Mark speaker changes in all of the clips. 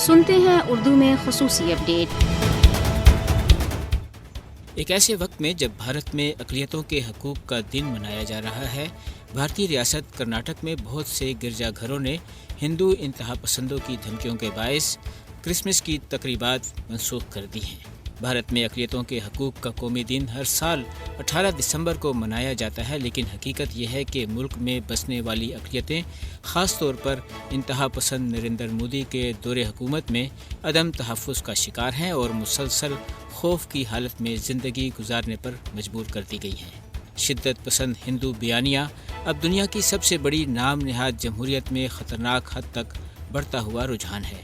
Speaker 1: سنتے ہیں اردو میں خصوصی اپڈیٹ۔
Speaker 2: ایک ایسے وقت میں جب بھارت میں اقلیتوں کے حقوق کا دن منایا جا رہا ہے، بھارتی ریاست کرناٹک میں بہت سے گرجا گھروں نے ہندو انتہا پسندوں کی دھمکیوں کے باعث کرسمس کی تقریبات منسوخ کر دی ہیں۔ بھارت میں اقلیتوں کے حقوق کا قومی دن ہر سال 18 دسمبر کو منایا جاتا ہے، لیکن حقیقت یہ ہے کہ ملک میں بسنے والی اقلیتیں خاص طور پر انتہا پسند نریندر مودی کے دور حکومت میں عدم تحفظ کا شکار ہیں اور مسلسل خوف کی حالت میں زندگی گزارنے پر مجبور کر دی گئی ہیں۔ شدت پسند ہندو بیانیہ اب دنیا کی سب سے بڑی نام نہاد جمہوریت میں خطرناک حد تک بڑھتا ہوا رجحان ہے،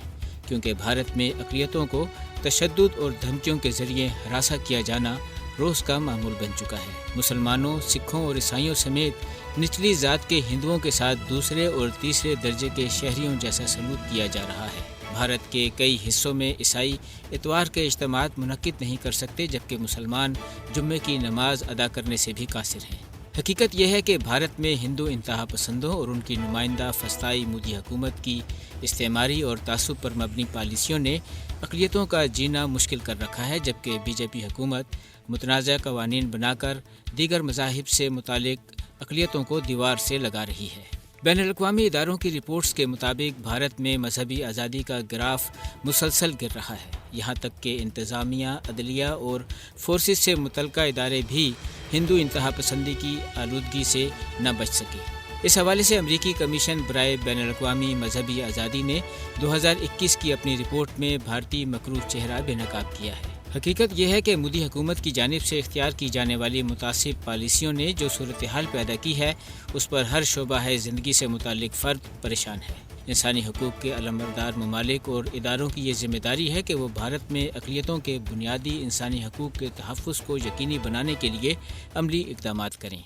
Speaker 2: کیونکہ بھارت میں اقلیتوں کو تشدد اور دھمکیوں کے ذریعے ہراساں کیا جانا روز کا معمول بن چکا ہے۔ مسلمانوں، سکھوں اور عیسائیوں سمیت نچلی ذات کے ہندوؤں کے ساتھ دوسرے اور تیسرے درجے کے شہریوں جیسا سلوک کیا جا رہا ہے۔ بھارت کے کئی حصوں میں عیسائی اتوار کے اجتماعات منعقد نہیں کر سکتے، جبکہ مسلمان جمعے کی نماز ادا کرنے سے بھی قاصر ہیں۔ حقیقت یہ ہے کہ بھارت میں ہندو انتہا پسندوں اور ان کی نمائندہ فسطائی مودی حکومت کی استعماری اور تعصب پر مبنی پالیسیوں نے اقلیتوں کا جینا مشکل کر رکھا ہے، جبکہ بی جے پی حکومت متنازع قوانین بنا کر دیگر مذاہب سے متعلق اقلیتوں کو دیوار سے لگا رہی ہے۔ بین الاقوامی اداروں کی رپورٹس کے مطابق بھارت میں مذہبی آزادی کا گراف مسلسل گر رہا ہے، یہاں تک کہ انتظامیہ، عدلیہ اور فورسز سے متعلقہ ادارے بھی ہندو انتہا پسندی کی آلودگی سے نہ بچ سکے۔ اس حوالے سے امریکی کمیشن برائے بین الاقوامی مذہبی آزادی نے 2021 کی اپنی رپورٹ میں بھارتی مکروہ چہرہ بے نقاب کیا ہے۔ حقیقت یہ ہے کہ مودی حکومت کی جانب سے اختیار کی جانے والی متعصب پالیسیوں نے جو صورتحال پیدا کی ہے، اس پر ہر شعبہ زندگی سے متعلق فرد پریشان ہے۔ انسانی حقوق کے علمبردار ممالک اور اداروں کی یہ ذمہ داری ہے کہ وہ بھارت میں اقلیتوں کے بنیادی انسانی حقوق کے تحفظ کو یقینی بنانے کے لیے عملی اقدامات کریں۔